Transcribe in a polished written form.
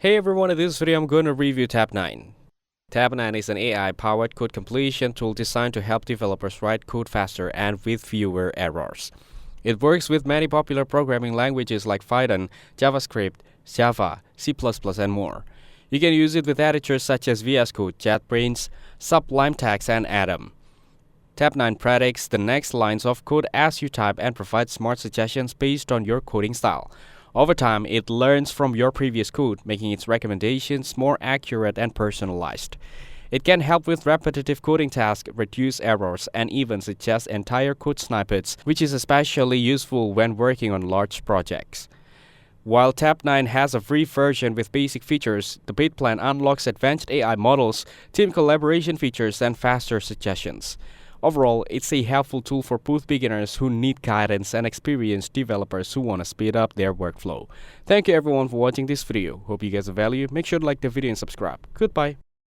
Hey everyone, in this video I'm going to review Tabnine. Tabnine is an AI-powered code completion tool designed to help developers write code faster and with fewer errors. It works with many popular programming languages like Python, JavaScript, Java, C++, and more. You can use it with editors such as VS Code, JetBrains, Sublime Text, and Atom. Tabnine predicts the next lines of code as you type and provides smart suggestions based on your coding style. Over time, it learns from your previous code, making its recommendations more accurate and personalized. It can help with repetitive coding tasks, reduce errors, and even suggest entire code snippets, which is especially useful when working on large projects. While Tabnine has a free version with basic features, the paid plan unlocks advanced AI models, team collaboration features, and faster suggestions. Overall, it's a helpful tool for both beginners who need guidance and experienced developers who want to speed up their workflow. Thank you everyone for watching this video. Hope you guys have value. Make sure to like the video and subscribe. Goodbye.